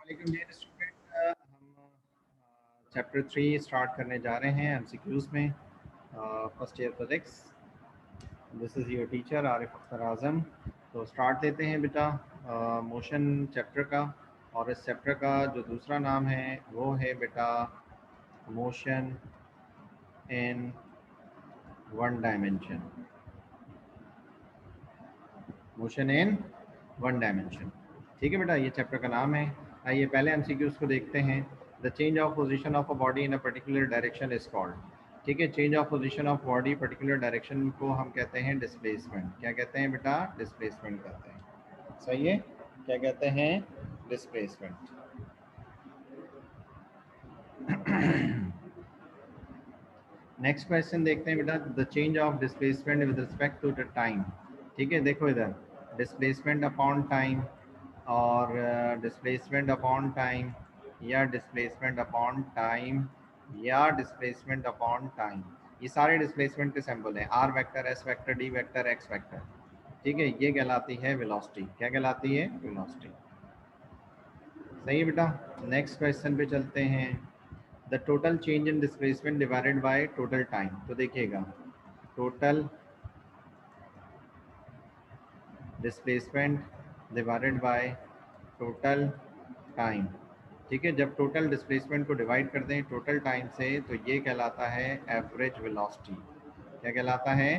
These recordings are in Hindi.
वालेकुम डियर स्टूडेंट, हम चैप्टर 3 स्टार्ट करने जा रहे हैं एमसीक्यूज में। First year physics. This is your teacher Arif Akhtar Azam. तो स्टार्ट लेते हैं बेटा मोशन चैप्टर का। और इस चैप्टर का जो दूसरा नाम है वो है बेटा motion in one dimension. Motion in one dimension, ठीक है बेटा, ये चैप्टर का नाम है। आइए पहले एमसीक्यूज को देखते हैं। The change of position of a body in a particular direction is called. ठीक है, change of position of body particular direction को हम कहते हैं डिस्प्लेसमेंट। क्या कहते हैं बेटा? डिस्प्लेसमेंट कहते हैं। सही है, क्या कहते हैं? डिस्प्लेसमेंट। नेक्स्ट क्वेश्चन देखते हैं बेटा, the change of displacement with respect to the time. ठीक है, देखो इधर डिस्प्लेसमेंट अपॉन टाइम और डिस्प्लेसमेंट अपॉन टाइम या डिस्प्लेसमेंट अपॉन टाइम या डिस्प्लेसमेंट अपॉन टाइम, ये सारे डिस्प्लेसमेंट के सिंबल हैं। R vector, S vector, D vector, X vector. ठीक है, ये कहलाती है वेलोसिटी। क्या कहलाती है? वेलोसिटी। सही है बेटा। नेक्स्ट क्वेश्चन पे चलते हैं। The total change in displacement divided by total time. तो देखिएगा, total displacement divided by total time. ठीक है, जब टोटल डिस्प्लेसमेंट को डिवाइड कर दें टोटल टाइम से तो ये कहलाता है एवरेज वेलोसिटी। क्या कहलाता है?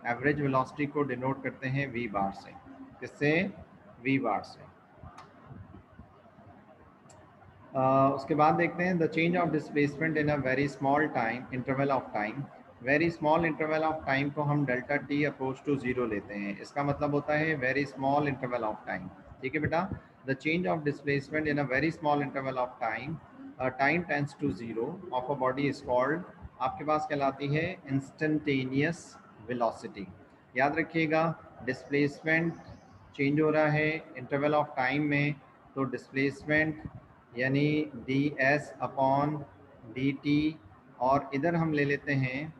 एवरेज वेलोसिटी को डिनोट करते हैं वी बार से। किससे? वी बार से। उसके बाद देखते हैं the change of displacement in a very small time interval of time. Very small interval of time को हम delta t approach to zero लेते हैं। इसका मतलब होता है very small interval of time. ठीक है बेटा, the change of displacement in a very small interval of time, time tends to zero of a body is called, आपके पास कहलाती है इंस्टेंटेनियस वेलोसिटी। याद रखिएगा, डिस्प्लेसमेंट चेंज हो रहा है इंटरवल ऑफ टाइम में, तो डिस्प्लेसमेंट यानी d s upon d t, और इधर हम ले लेते हैं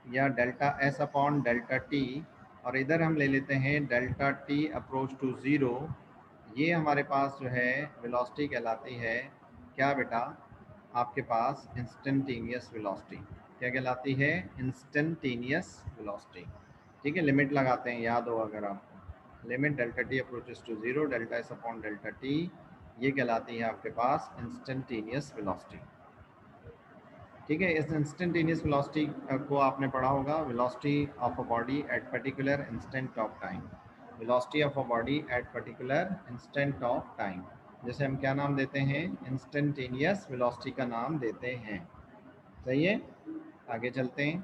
या delta S upon delta t, और इधर हम ले लेते हैं delta t approach to zero. ये हमारे पास जो है वेलोसिटी कहलाती है क्या बेटा? आपके पास इंस्टेंटेनियस वेलोसिटी। क्या कहलाती है? Instantaneous velocity. ठीक है, लिमिट लगाते हैं, याद हो अगर आपको, limit delta T approaches to zero delta S upon delta t, ये कहलाती है आपके पास इंस्टेंटेनियस वेलोसिटी। ठीक है, इस इंस्टेंटेनियस वेलोसिटी को आपने पढ़ा होगा, velocity of a body at particular instant of time. Velocity of a body at particular instant of time, जैसे हम क्या नाम देते हैं? इंस्टेंटेनियस वेलोसिटी का नाम देते हैं। सही है, आगे चलते हैं।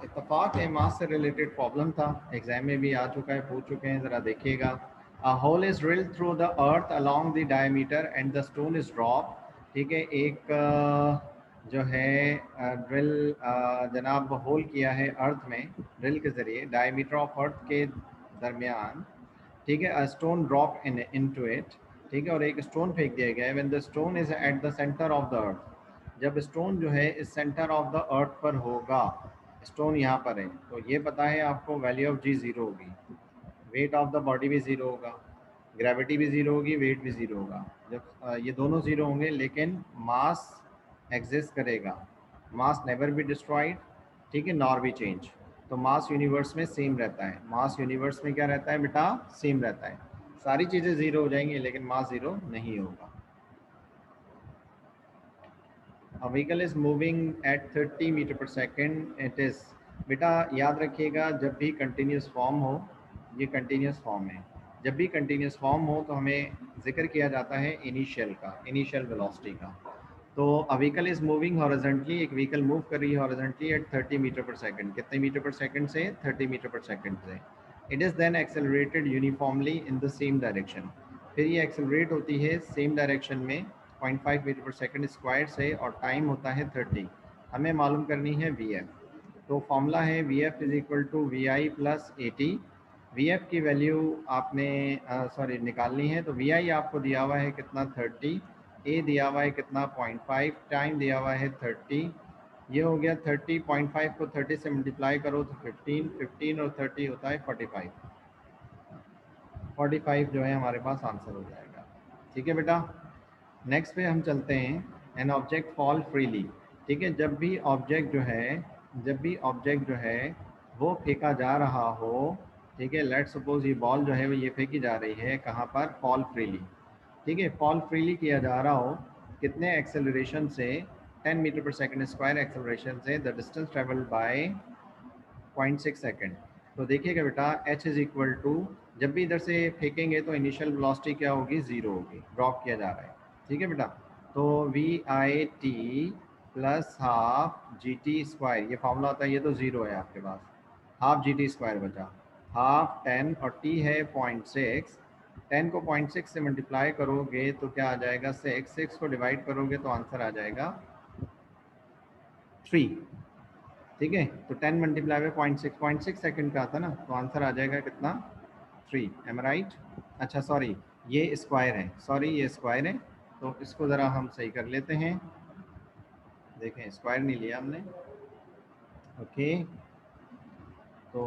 इत्तफाक है, मास से रिलेटेड प्रॉब्लम था, एग्जाम में भी आ चुका है, पूछ चुके हैं, ज़रा देखिएगा। A hole is drilled through the earth along the diameter and the stone is drop. ठीक है, एक जो है ड्रिल जनाब होल किया है अर्थ में ड्रिल के ज़रिए डायमीटर ऑफ अर्थ के दरमियान। ठीक है, a stone drop into it. ठीक है, और एक स्टोन फेंक दिया गया है। When the stone is at the centre of the earth, जब स्टोन जो है इस सेंटर ऑफ द अर्थ पर होगा, स्टोन यहाँ पर है, तो ये पता है आपको वैल्यू ऑफ जी ज़ीरो होगी, वेट ऑफ द बॉडी भी ज़ीरो होगा, ग्रेविटी भी ज़ीरो होगी, वेट भी ज़ीरो होगा। जब ये दोनों ज़ीरो होंगे लेकिन मास एग्जिस्ट करेगा, मास नेवर बी डिस्ट्रॉइड। ठीक है, नॉर बी चेंज। तो मास यूनिवर्स में सेम रहता है। मास यूनिवर्स में क्या रहता है बेटा? सेम रहता है। सारी चीज़ें ज़ीरो हो जाएंगी लेकिन मास ज़ीरो नहीं होगा। A vehicle is moving at 30 metre per second it is. बेटा याद रखिएगा, जब भी कंटिन्यूस फॉर्म हो, ये कंटिन्यूस फॉर्म है, जब भी कंटिन्यूस फॉर्म हो तो हमें जिक्र किया जाता है इनिशियल का, इनिशियल वेलोसिटी का। तो a vehicle is moving horizontally, एक व्हीकल मूव कर रही है horizontally at 30 metre per second. कितने मीटर पर सेकंड से? 30 मीटर पर सेकंड से। It is then accelerated uniformly in the same direction. फिर ये एक्सेलरेट होती है सेम डायरेक्शन में 0.5 मीटर पर सेकंड स्क्वायर से, और टाइम होता है 30। हमें मालूम करनी है वी एफ। तो फॉर्मूला है v f is equal to we i plus a t. V f की वैल्यू आपने सॉरी निकालनी है, तो वी आई आपको दिया हुआ है कितना? 30। ए दिया हुआ है कितना? 0.5। टाइम दिया हुआ है 30। ये हो गया 30, 0.5 को 30 से मल्टीप्लाई करो तो 15, 15 और 30 होता है 45। 45 जो है हमारे पास आंसर हो जाएगा। ठीक है बेटा, नेक्स्ट पे हम चलते हैं। An object fall freely. ठीक है, जब भी ऑब्जेक्ट जो है वो फेंका जा रहा हो, ठीक है, लेट सपोज ये बॉल जो है वो ये फेंकी जा रही है कहाँ पर, फॉल फ्रीली। ठीक है, फॉल फ्रीली किया जा रहा हो, कितने एक्सेलरेशन से, 10 metre per second square acceleration से, the distance travelled by 0.6 second. तो देखिएगा बेटा, h इज इक्वल टू, जब भी इधर से फेंकेंगे तो इनिशियल वेलोसिटी क्या होगी, जीरो होगी, ड्रॉप किया जा रहा है। ठीक है बेटा, तो v I T plus half G T square, ये फॉर्मूला होता है, ये तो जीरो है आपके पास, हाफ जी टी स्क्वायर बचा, हाफ 10 और टी है 0.6, 10 को 0.6 से मल्टीप्लाई करोगे तो क्या आ जाएगा, 6 को डिवाइड करोगे तो आंसर आ जाएगा 3। ठीक है, तो 10 मल्टीप्लाई बाय 0.6 सेकंड का आता ना, तो आंसर आ जाएगा कितना, 3। Am right? अच्छा सॉरी, ये स्क्वायर है, सॉरी ये स्क्वायर है, तो इसको ज़रा हम सही कर लेते हैं। देखें, स्क्वायर नहीं लिया हमने। ओके, तो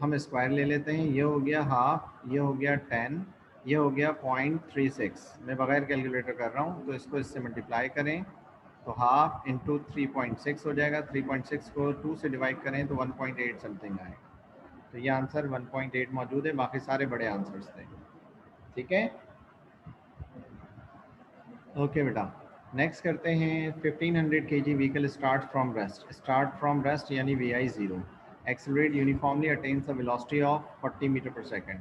हम स्क्वायर ले लेते हैं। ये हो गया हाफ, ये हो गया 10, ये हो गया 0.36। मैं बगैर कैलकुलेटर कर रहा हूँ, तो इसको इससे मल्टीप्लाई करें तो हाफ इंटू 3.6 हो जाएगा। 3.6 को 2 से डिवाइड करें तो 1.8 समथिंग आएगा। तो ये आंसर 1.8 मौजूद है, बाकी सारे बड़े आंसर्स थे। ठीक है, ओके बेटा, नेक्स्ट करते हैं। 1500 kg vehicle start from rest यानी V I zero, accelerate uniformly, attains a velocity of 40 metre per second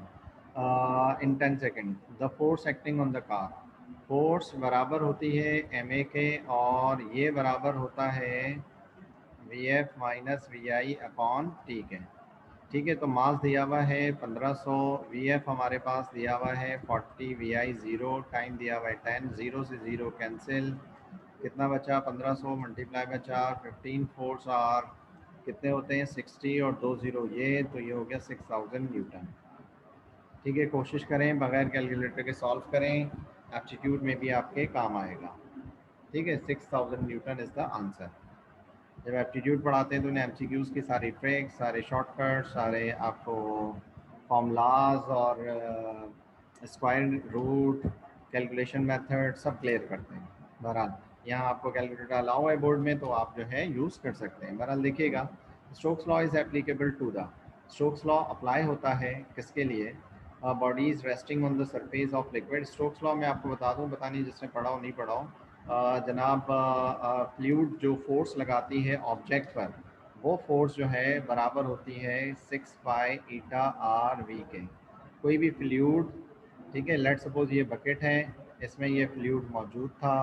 in 10 second, the force acting on the car. Force बराबर होती है एम ए के, और ये बराबर होता है v f minus v i upon t के। ठीक है, तो मास दिया हुआ है 1500, वी एफ हमारे पास दिया हुआ है 40, वी आई ज़ीरो, टाइम दिया हुआ है 10, ज़ीरो से ज़ीरो कैंसिल, कितना बचा, 1500 मल्टीप्लाई बाय 4, 15 फोर्स आर कितने होते हैं, 60, और 2 ज़ीरो ये, तो ये हो गया 6000 न्यूटन। ठीक है, कोशिश करें बगैर कैलकुलेटर के सॉल्व करें, एप्टीट्यूड में भी आपके काम आएगा। ठीक है, 6000 न्यूटन इज़ द आंसर। जब एप्टीट्यूड पढ़ाते हैं तो उन्हें एमसीक्यूज़ की सारी ट्रिक्स, सारे शॉर्टकट, सारे आपको फॉर्मूलाज और स्क्वायर रूट, कैलकुलेशन मेथड सब क्लियर करते हैं। बहरहाल यहाँ आपको कैलकुलेटर अलाउ है बोर्ड में, तो आप जो है यूज़ कर सकते हैं। बहरहाल देखिएगा, Stokes law is applicable to the, Stokes law apply होता है किसके लिए, bodies resting on the surface of liquid. Stokes law मैं आपको बता दूँ, पता नहीं जिसने पढ़ा हो नहीं पढ़ा हो, जनाब फ्लूइड जो फोर्स लगाती है ऑब्जेक्ट पर, वो फोर्स जो है बराबर होती है 6 बाई ईटा आर वी के। कोई भी फ्लूइड, ठीक है, लेट सपोज ये बकेट है, इसमें ये फ्लूइड मौजूद था,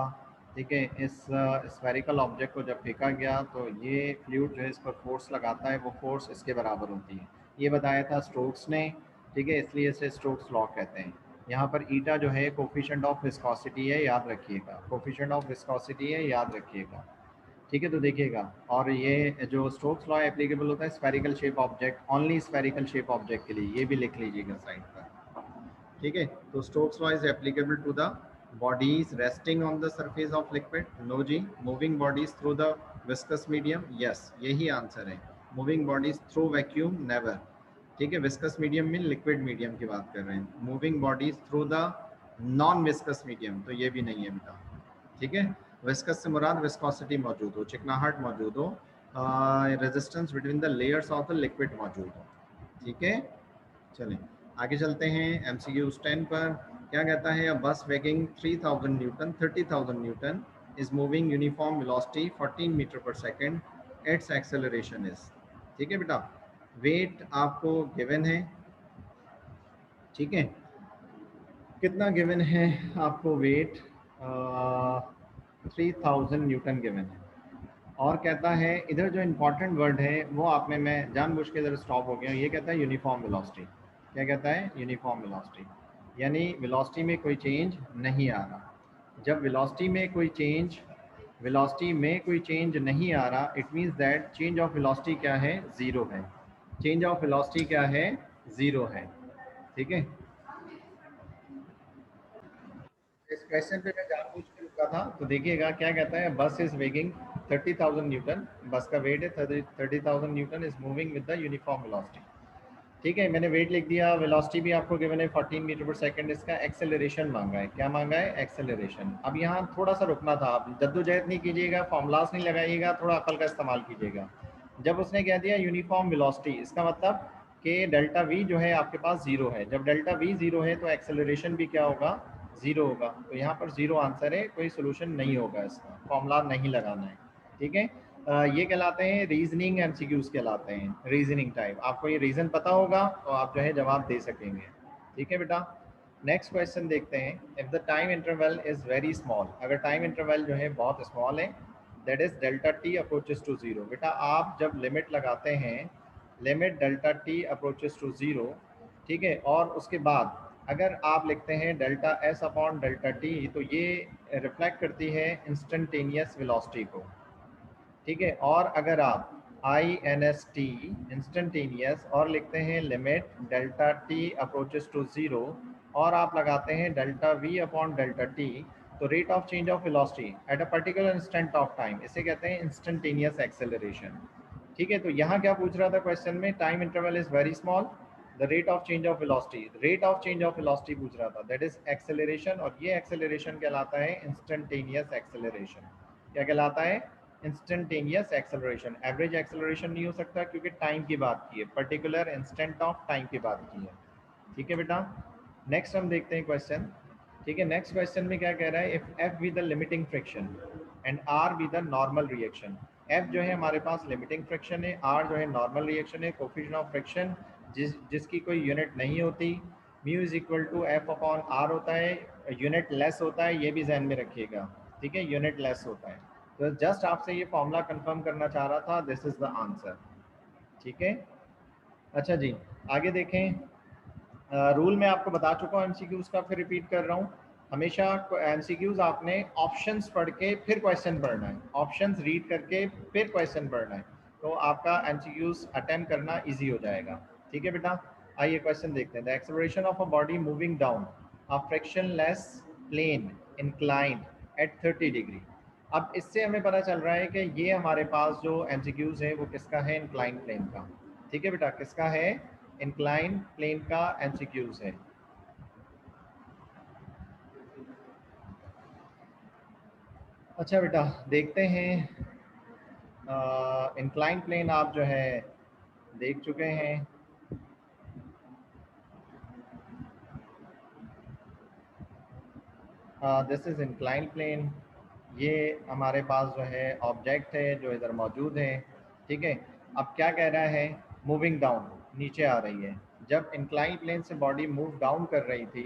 ठीक है, इस स्फेरिकल ऑब्जेक्ट को जब फेंका गया तो ये फ्लूइड जो है इस पर फोर्स लगाता है, वो फोर्स इसके बराबर होती है। ये बताया था स्टोक्स ने, ठीक है, इसलिए इसे स्टोक्स लॉ कहते हैं। यहाँ पर ईटा जो है कोफिशिएंट ऑफ विस्कोसिटी है, याद रखिएगा, कोफिशिएंट ऑफ विस्कोसिटी है, याद रखिएगा। ठीक है, तो देखिएगा, और ये जो स्टोक्स लॉ एप्लीकेबल होता है spherical shape object, only spherical shape object के लिए, ये भी लिख लीजिएगा साइड पर। ठीक है, तो Stokes law is applicable to the bodies resting on the surface of liquid, no जी, moving bodies through the viscous medium, yes यही आंसर है, moving bodies through vacuum never. ठीक है, विस्कस मीडियम में लिक्विड मीडियम की बात कर रहे हैं, moving bodies through the non viscous medium, तो ये भी नहीं है बेटा। ठीक है, विस्कस से मुराद विस्कोसिटी मौजूद हो, चिकनाहट मौजूद हो, resistance between the layers of the liquid मौजूद हो। ठीक है, चलें आगे चलते हैं MCQ 10 पर। क्या कहता है, bus weighing 3000 newton, 30,000 newton is moving uniform velocity 14 metre per second, its acceleration is. ठीक है बेटा, वेट आपको गिवन है, ठीक है, कितना गिवन है आपको वेट, 3000 न्यूटन गिवन है। और कहता है इधर जो इम्पोर्टेंट वर्ड है वो आपने, मैं जानबूझ के इधर स्टॉप हो गया, ये कहता है यूनिफॉर्म वेलोसिटी। क्या कहता है, यूनिफॉर्म वेलोसिटी, यानी वेलोसिटी में कोई चेंज नहीं आ रहा। जब वेलोसिटी में कोई चेंज नहीं आ रहा, it means that change of velocity क्या है, ज़ीरो है। चेंज ऑफ वेलोसिटी क्या है, ज़ीरो है। ठीक है, इस क्वेश्चन पे मैं जानबूझ के रुका था, तो देखिएगा क्या कहता है, बस इज वेगिंग 30,000 न्यूटन, बस का वेट है 30,000 newton, is moving with the uniform velocity. ठीक है, मैंने वेट लिख दिया, वेलोसिटी भी आपको गिवन है 14 मीटर पर सेकंड, इसका एक्सेलरेशन मांगा है, क्या मांगा है, एक्सेलरेशन। अब यहाँ थोड़ा सा रुकना था, आप जद्दोजहद नहीं कीजिएगा, फॉर्मूलास नहीं लगाइएगा, थोड़ा अकल का इस्तेमाल कीजिएगा। जब उसने कह दिया यूनिफॉर्म वेलोसिटी, इसका मतलब कि डेल्टा वी जो है आपके पास जीरो है, जब डेल्टा वी जीरो है तो एक्सेलरेशन भी क्या होगा, जीरो होगा। तो यहाँ पर जीरो आंसर है, कोई सोल्यूशन नहीं होगा, इसका फॉर्मूला नहीं लगाना है। ठीक है, ये कहलाते हैं रीजनिंग एमसीक्यूज कहलाते हैं, रीजनिंग टाइप। आपको ये रीजन पता होगा तो आप जो है जवाब दे सकेंगे। ठीक है बेटा, नेक्स्ट क्वेश्चन देखते हैं। If the time interval is very small, अगर टाइम इंटरवल जो है बहुत स्मॉल है, that is delta T approaches to zero. बेटा आप जब लिमिट लगाते हैं, limit delta T approaches to zero, ठीक है, और उसके बाद अगर आप लिखते हैं delta S upon delta T, तो ये रिफ्लेक्ट करती है इंस्टेंटेनियस वेलोसिटी को। ठीक है, और अगर आप I N S T instantaneous और लिखते हैं limit delta T approaches to zero, और आप लगाते हैं delta V upon delta T, तो rate of change of velocity at a particular instant of time, इसे कहते हैं इंस्टेंटेनियस एक्सेलरेशन। ठीक है, तो यहाँ क्या पूछ रहा था क्वेश्चन में, time interval is very small, the rate of change of velocity, rate of change of velocity पूछ रहा था, दैट इज एक्सेलरेशन, और ये एक्सेलरेशन कहलाता है इंस्टेंटेनियस एक्सेलरेशन। क्या कहलाता है, इंस्टेंटेनियस एक्सेलरेशन। एवरेज एक्सेलरेशन नहीं हो सकता क्योंकि टाइम की बात की है, पर्टिकुलर इंस्टेंट ऑफ टाइम की बात की है। ठीक है बेटा, नेक्स्ट हम देखते हैं क्वेश्चन। ठीक है, नेक्स्ट क्वेश्चन में क्या कह रहा है, if F be the limiting friction and R be the normal reaction. F जो है हमारे पास लिमिटिंग फ्रिक्शन है, आर जो है नॉर्मल रिएक्शन है, कोफिशिएंट ऑफ फ्रिक्शन जिसकी कोई यूनिट नहीं होती, mu is equal to F upon R होता है, यूनिट लेस होता है, ये भी ध्यान में रखिएगा। ठीक है, यूनिट लेस होता है। तो जस्ट आपसे ये फॉर्मूला कंफर्म करना चाह रहा था, दिस इज द आंसर। ठीक है, अच्छा जी, आगे देखें। रूल मैं आपको बता चुका हूँ एमसीक्यूज का, फिर रिपीट कर रहा हूँ। हमेशा एमसीक्यूज आपने ऑप्शंस पढ़ के फिर क्वेश्चन पढ़ना है, ऑप्शंस रीड करके फिर क्वेश्चन पढ़ना है, तो आपका एमसीक्यूज अटेम्प्ट करना इजी हो जाएगा। ठीक है बेटा, आइए क्वेश्चन देखते हैं। The acceleration of a body moving down a frictionless plane inclined at 30 degree. अब इससे हमें पता चल रहा है कि ये हमारे पास जो एमसीक्यूज है वो किसका है, इंक्लाइन प्लेन का। ठीक है बेटा, किसका है, इंक्लाइन प्लेन का एमसीक्यूज है। अच्छा बेटा, देखते हैं। इंक्लाइन प्लेन आप जो है देख चुके हैं। दिस इज इंक्लाइन प्लेन, ये हमारे पास जो है ऑब्जेक्ट है जो इधर मौजूद है। ठीक है, अब क्या कह रहा है, मूविंग डाउन, नीचे आ रही है। जब इंक्लाइन प्लेन से बॉडी मूव डाउन कर रही थी,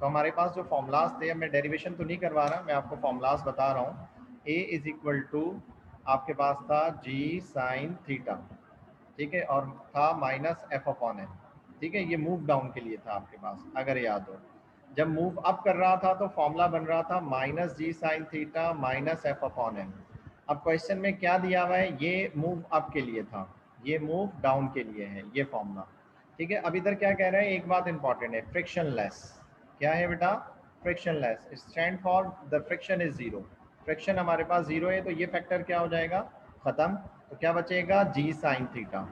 तो हमारे पास जो फॉर्मूलाज थे, अब मैं डेरिवेशन तो नहीं करवा रहा, मैं आपको फॉर्मूलाज बता रहा हूँ। ए इज इक्वल टू आपके पास था जी साइन थीटा, ठीक है, और था माइनस एफ अपॉन एन। ठीक है, ये मूव डाउन के लिए था आपके पास, अगर याद हो। जब मूव अप कर रहा था तो फॉर्मूला बन रहा था minus G sine theta minus F upon N. अब क्वेश्चन में क्या दिया हुआ है, ये मूव अप के लिए था, ये मूव डाउन के लिए है ये फॉर्मूला। ठीक है, अब इधर क्या कह रहे हैं, एक बात इंपॉर्टेंट है, फ्रिक्शन लेस। क्या है बेटा, friction less, stand for the friction is zero. Friction हमारे पास जीरो है, तो ये फैक्टर क्या हो जाएगा, खत्म। तो क्या बचेगा, जी साइन थीटा।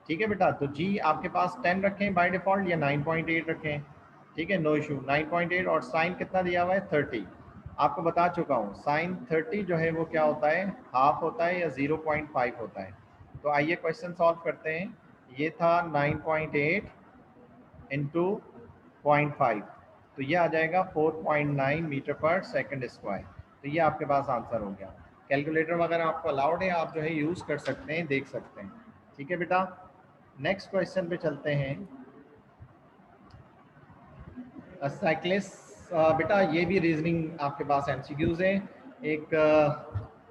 ठीक है बेटा, तो जी आपके पास 10 रखें बाय डिफॉल्ट या 9.8 रखें। ठीक है, नो इशू, 9.8, और साइन कितना दिया हुआ है, 30। आपको बता चुका हूँ साइन 30 जो है वो क्या होता है, हाफ होता है या 0.5 होता है। तो आइए क्वेश्चन सॉल्व करते हैं। ये था 9.8 इंटू 0.5, तो ये आ जाएगा 4.9 मीटर पर सेकंड स्क्वायर। तो ये आपके पास आंसर हो गया। कैलकुलेटर वगैरह आपको अलाउड है, आप जो है यूज़ कर सकते हैं, देख सकते हैं। ठीक है बेटा, नेक्स्ट क्वेश्चन पे चलते हैं। साइक्लिस्ट, बेटा ये भी रीजनिंग आपके पास एमसीक्यूज है, एक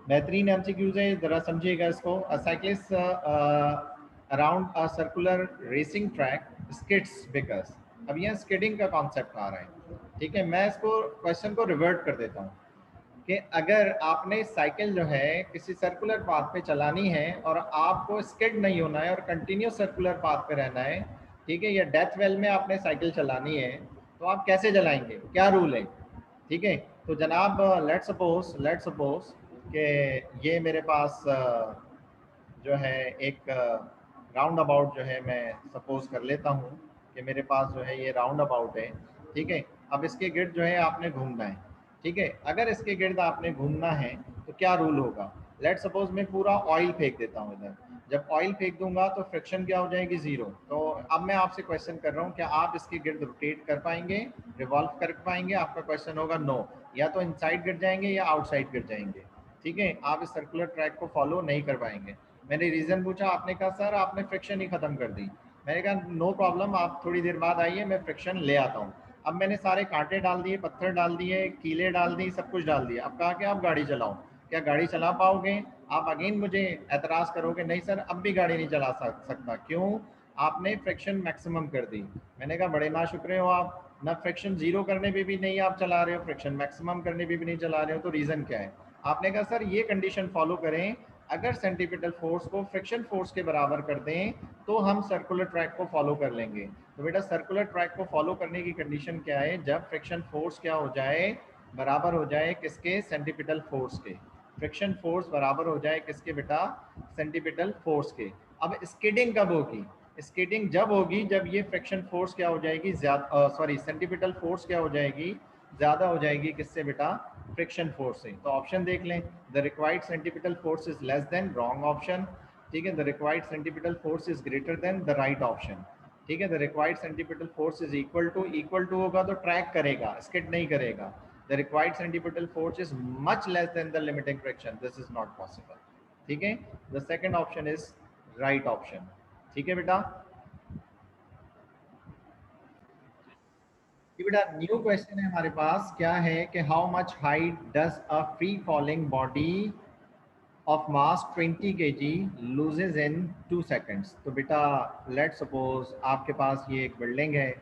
बेहतरीन एमसीक्यूज है, ज़रा समझिएगा इसको। Cyclist around a circular racing track skids because. अब यहाँ स्किडिंग का कॉन्सेप्ट आ रहा है। ठीक है, मैं इसको क्वेश्चन को रिवर्ट कर देता हूँ कि अगर आपने साइकिल जो है किसी सर्कुलर पाथ पे चलानी है और आपको स्किड नहीं होना है और कंटिन्यूस सर्कुलर पाथ पे रहना है, ठीक है, या डेथ वेल में आपने साइकिल चलानी है, तो आप कैसे चलाएंगे, क्या रूल है। ठीक है, तो जनाब लेट सपोज कि ये मेरे पास जो है एक राउंड अबाउट जो है मैं सपोज कर लेता हूँ कि मेरे पास जो है ये राउंड अबाउट है, ठीक है। अब इसके गिर्द जो है आपने घूमना है, ठीक है। अगर इसके गिर्द आपने घूमना है तो क्या रूल होगा? लेट सपोज मैं पूरा ऑयल फेंक देता हूँ इधर। जब ऑयल फेंक दूंगा तो फ्रिक्शन क्या हो जाएगी? जीरो। तो अब मैं आपसे क्वेश्चन कर रहा हूँ, क्या आप इसके गिर्द रोटेट कर पाएंगे, रिवॉल्व कर पाएंगे? आपका क्वेश्चन होगा नो, या तो इनसाइड गिर जाएंगे या आउटसाइड गिर जाएंगे, ठीक है। आप इस सर्कुलर ट्रैक को फॉलो नहीं कर पाएंगे। मैंने रीजन पूछा, आपने कहा सर आपने फ्रिक्शन ही खत्म कर दी। मैंने कहा नो प्रॉब्लम, आप थोड़ी देर बाद आइए, मैं फ्रिक्शन ले आता हूँ। अब मैंने सारे कांटे डाल दिए, पत्थर डाल दिए, कीले डाल दी, सब कुछ डाल दिया। अब कहा कि आप गाड़ी चलाओ। क्या गाड़ी चला पाओगे? आप अगेन मुझे एतराज़ करोगे, नहीं सर अब भी गाड़ी नहीं चला सकता। क्यों? आपने फ्रिक्शन मैक्सिमम कर दी। मैंने कहा बड़े नाशुक्रे हो आप, ना फ्रिक्शन जीरो करने पे भी नहीं आप चला रहे हो, फ्रिक्शन मैक्सिमम करने पे भी नहीं चला रहे हो, तो रीज़न क्या है? आपने कहा सर ये कंडीशन फॉलो करें, अगर सेंटीपिटल फोर्स को फ्रिक्शन फोर्स के बराबर कर दें तो हम सर्कुलर ट्रैक को फॉलो कर लेंगे। तो बेटा सर्कुलर ट्रैक को फॉलो करने की कंडीशन क्या है? जब फ्रिक्शन फोर्स क्या हो जाए? बराबर हो जाए किसके? सेंटीपिटल फोर्स के। फ्रिक्शन फोर्स बराबर हो जाए किसके बेटा? सेंटीपिटल फोर्स के। अब स्किडिंग कब होगी? स्किडिंग जब होगी जब ये फ्रिक्शन फोर्स क्या हो जाएगी? ज्यादा, सॉरी, सेंटीपिटल फोर्स क्या हो जाएगी? ज़्यादा हो जाएगी किससे बेटा? फ्रिक्शन फोर्स से। तो ऑप्शन देख लें, the required centripetal force is less than, wrong option, ठीक है। The required centripetal force is greater than, the right option, ठीक है। The required centripetal force is equal to होगा तो ट्रैक करेगा, स्किड नहीं करेगा। The required centripetal force is much less than the limiting friction, this is not possible, ठीक है। The second option is right option, ठीक है बेटा। ये बेटा न्यू क्वेश्चन है हमारे पास, क्या है कि how much height does a free falling body of mass 20 kg loses in 2 seconds। तो बेटा लेट सपोज आपके पास ये एक बिल्डिंग है,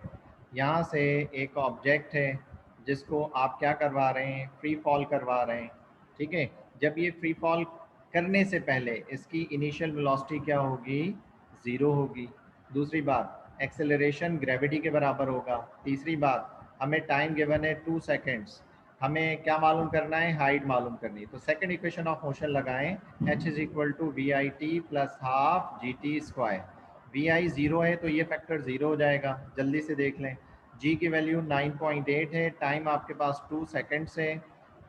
यहाँ से एक ऑब्जेक्ट है जिसको आप क्या करवा रहे हैं? फ्री फॉल करवा रहे हैं, ठीक है। जब ये फ्री फॉल करने से पहले इसकी इनिशियल वेलोसिटी क्या होगी? ज़ीरो होगी। दूसरी बात, एक्सेलरेशन ग्रेविटी के बराबर होगा। तीसरी बात, हमें टाइम गिवन है 2 seconds, हमें क्या मालूम करना है? हाइट मालूम करनी है। तो सेकंड इक्वेशन ऑफ मोशन लगाएं, h is equal to we I T plus half G T square. V I zero है तो ये फैक्टर ज़ीरो हो जाएगा, जल्दी से देख लें। g की वैल्यू 9.8 है, टाइम आपके पास 2 सेकेंड्स है,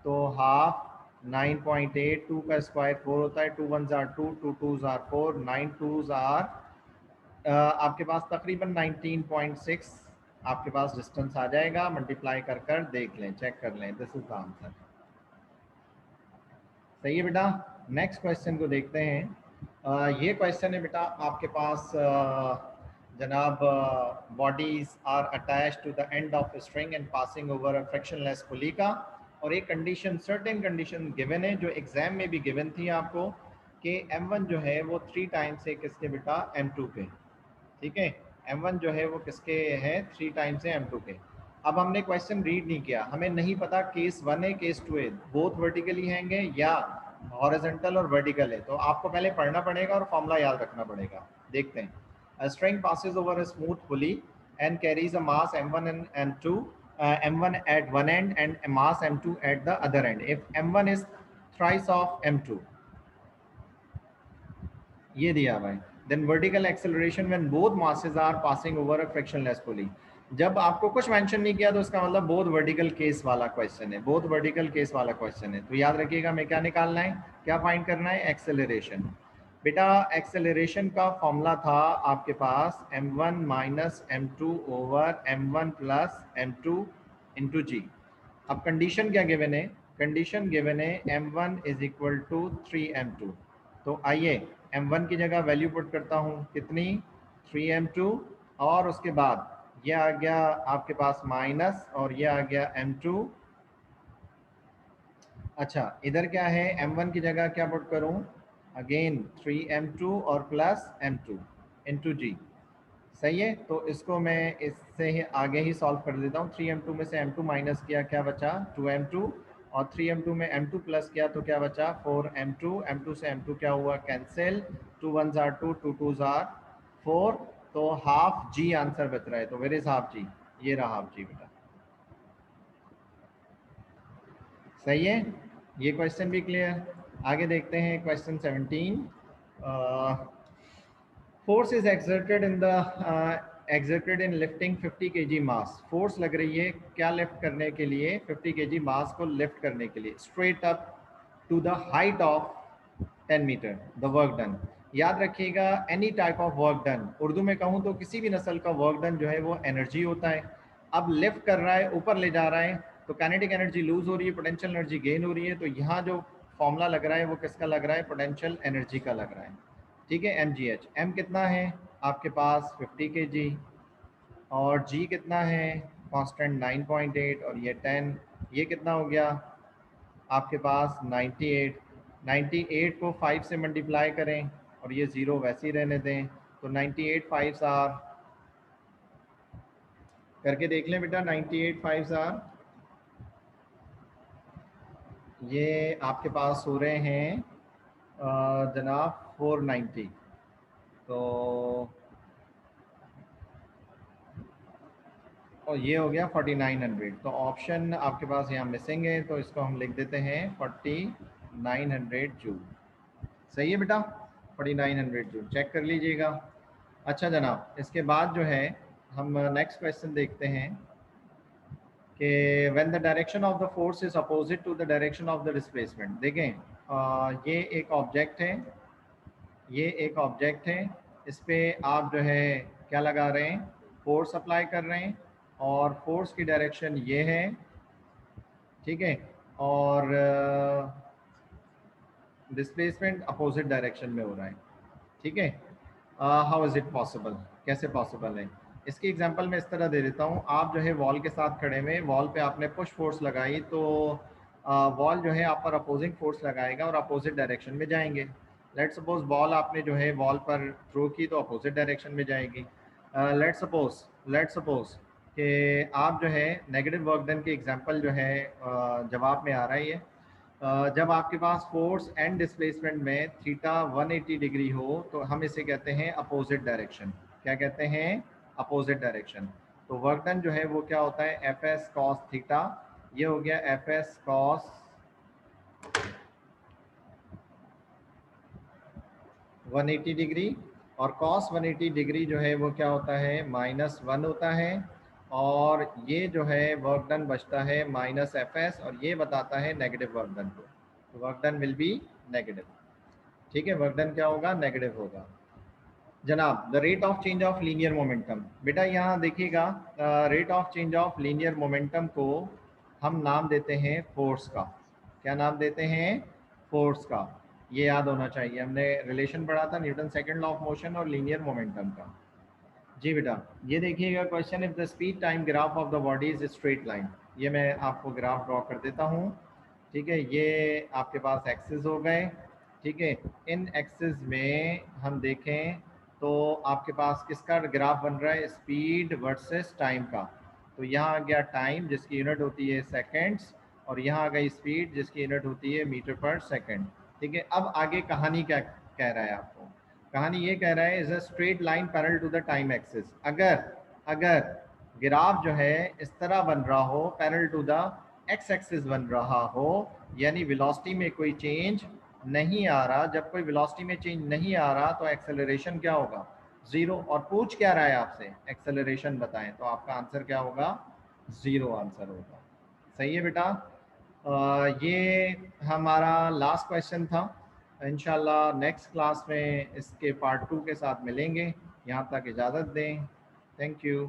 तो हाफ 9.8, 2 का स्क्वायर 4 होता है, 2 1 ज़ार 2, 2 2 ज़ार 4, 9 2 ज़ार आपके पास तकरीबन 19.6 आपके पास डिस्टेंस आ जाएगा। मल्टीप्लाई कर कर देख लें, चेक कर लें, दिस इज द आंसर। सही है बेटा। नेक्स्ट क्वेश्चन को देखते हैं। ये क्वेश्चन है बेटा आपके पास, जनाब, bodies are attached to the end of string and passing over a frictionless pulley का, और एक कंडीशन, सर्टेन कंडीशन गिवन है जो एग्जाम में भी गिवन थी आपको, कि m1 जो है वो 3 टाइम्स है किसके बेटा? m2 के, ठीक है। m1 जो है वो किसके है? 3 टाइम्स है m2 के। अब हमने क्वेश्चन रीड नहीं किया, हमें नहीं पता केस 1 है केस 2 है, बोथ वर्टिकली हैंगे या हॉरिजॉन्टल और वर्टिकल है। तो आपको पहले पढ़ना पड़ेगा और फॉर्मूला याद रखना पड़ेगा। देखते हैं। A string passes over a smooth pulley and carries a mass m1 and m2, m1 at one end and a mass m2 at the other end. If m1 is thrice of m2, ये दिया हुआ है, then vertical acceleration when both masses are passing over a frictionless pulley. जब आपको कुछ मेंशन नहीं किया तो उसका मतलब बोथ वर्टिकल केस वाला क्वेश्चन है, बोथ वर्टिकल केस वाला क्वेश्चन है। तो याद रखिएगा हमें क्या निकालना है, क्या फाइंड करना है? एक्सेलरेशन। बेटा एक्सेलरेशन का फॉर्मूला था आपके पास m1 minus m2 over m1 plus m2 into G. अब कंडीशन क्या गिवन है? कंडीशन गिवन है m1 is equal to 3m2। तो आइए m1 की जगह वैल्यू पुट करता हूँ, कितनी? 3m2, और उसके बाद ये आ गया आपके पास माइनस, और ये आ गया m2। अच्छा इधर क्या है? m1 की जगह क्या पुट करूँ? अगेन 3m2 और प्लस m2 इंटू जी। सही है, तो इसको मैं इससे ही आगे ही सॉल्व कर देता हूँ। 3m2 में से m2 माइनस किया, क्या बचा? 2m2, और 3m2 में m2 प्लस किया तो क्या बचा? 4m2। m2 से m2 क्या हुआ? कैंसिल, 2 1 ज़ार 2, 2 2 ज़ार 4, तो हाफ जी आंसर बच रहा है। तो वेयर इज हाफ जी? ये रहा हाफ जी बेटा। सही है, ये क्वेश्चन भी क्लियर। आगे देखते हैं question 17। Force is exerted in the exerted in lifting 50 kg mass. Force लग रही है क्या लिफ्ट करने के लिए, 50 kg मास को लिफ्ट करने के लिए, straight up to the height of 10 metre. The work done, याद रखिएगा any type of work done, Urdu में कहूँ तो किसी भी नस्ल का वर्क डन जो है वो एनर्जी होता है। अब लिफ्ट कर रहा है, ऊपर ले जा रहा है, तो काइनेटिक एनर्जी लूज हो रही है, पोटेंशियल एनर्जी गेन हो रही है। तो यहाँ जो फॉर्मूला लग रहा है वो किसका लग रहा है, पोटेंशियल एनर्जी का लग रहा है। ठीक है, एम जी एच, एम कितना है आपके पास 50 kg, और जी कितना है कांस्टेंट 9.8, और ये 10, ये कितना हो गया आपके पास 98। 98 को 5 से मल्टीप्लाई करें और ये ज़ीरो वैसे ही रहने दें, तो 98 5 आर, करके देख लें बेटा, 98 5 आर, ये आपके पास हो रहे हैं जनाब 490। तो और ये हो गया 4900। तो ऑप्शन आपके पास यहाँ मिसिंग है, तो इसको हम लिख देते हैं 4900 जूल। सही है बेटा, 4900 जूल, चेक कर लीजिएगा। अच्छा जनाब, इसके बाद जो है हम नेक्स्ट क्वेश्चन देखते हैं कि when the direction of the force is opposite to the direction of the displacement. देखें ये एक ऑब्जेक्ट है, ये एक ऑब्जेक्ट है, इस पे आप जो है क्या लगा रहे हैं, फोर्स अप्लाई कर रहे हैं, और फोर्स की डायरेक्शन ये है, ठीक है, और डिस्प्लेसमेंट अपोजिट डायरेक्शन में हो रहा है। ठीक है, हाउ इज़ इट पॉसिबल, कैसे पॉसिबल है। इसकी एग्जांपल मैं इस तरह दे देता हूँ, आप जो है वॉल के साथ खड़े हुए, वॉल पे आपने पुश फोर्स लगाई, तो वॉल जो है आप पर अपोजिंग फोर्स लगाएगा और अपोजिट डायरेक्शन में जाएंगे। लेट सपोज बॉल आपने जो है वॉल पर थ्रो की तो अपोजिट डायरेक्शन में जाएगी। लेट सपोज कि आप जो है नेगेटिव वर्क डन के एग्जांपल जो है जवाब में आ रहा है ये, जब आपके पास फोर्स एंड डिस्प्लेसमेंट में थीटा 180 डिग्री हो तो हम इसे कहते हैं अपोजिट डायरेक्शन। क्या कहते हैं, अपोजिट डायरेक्शन। तो वर्क डन जो है वो क्या होता है, एफ एस कॉस थीटा, ये हो गया एफ एस कॉस 180 डिग्री, और कॉस 180 डिग्री जो है वो क्या होता है, -1 होता है, और ये जो है वर्क डन बचता है माइनस एफ एस, और ये बताता है नेगेटिव वर्क डन को। तो work done will be negative. ठीक है, वर्क डन क्या होगा, नेगेटिव होगा। जनाब, the rate of change of linear momentum, बेटा यहाँ देखिएगा, rate of change of linear momentum को हम नाम देते हैं फोर्स का। क्या नाम देते हैं, फोर्स का। ये याद होना चाहिए, हमने रिलेशन पढ़ा था Newton second law of motion और लीनियर मोमेंटम का। जी बेटा, ये देखिएगा question, if the speed time graph of the body is straight line. ये मैं आपको ग्राफ ड्रॉ कर देता हूँ। ठीक है, ये आपके पास एक्सिस हो गए। ठीक है, इन एक्सिस में हम देखें तो आपके पास किसका ग्राफ बन रहा है, स्पीड वर्सेस टाइम का। तो यहाँ आ गया टाइम जिसकी यूनिट होती है सेकेंड्स, और यहाँ आ गई स्पीड जिसकी यूनिट होती है मीटर पर सेकेंड। ठीक है, अब आगे कहानी क्या कह रहा है आपको, कहानी ये कह रहा है is a straight line parallel to the time axis. अगर अगर ग्राफ जो है इस तरह बन रहा हो, parallel to the X axis बन रहा हो, यानी वेलोसिटी में कोई चेंज नहीं आ रहा, जब कोई वेलोसिटी में चेंज नहीं आ रहा तो एक्सेलरेशन क्या होगा, ज़ीरो। और पूछ क्या रहा है आपसे, एक्सेलरेशन बताएं, तो आपका आंसर क्या होगा, ज़ीरो आंसर होगा। सही है बेटा, ये हमारा लास्ट क्वेश्चन था। इंशाल्लाह नेक्स्ट क्लास में इसके पार्ट 2 के साथ मिलेंगे। यहाँ तक इजाज़त दें, थैंक यू।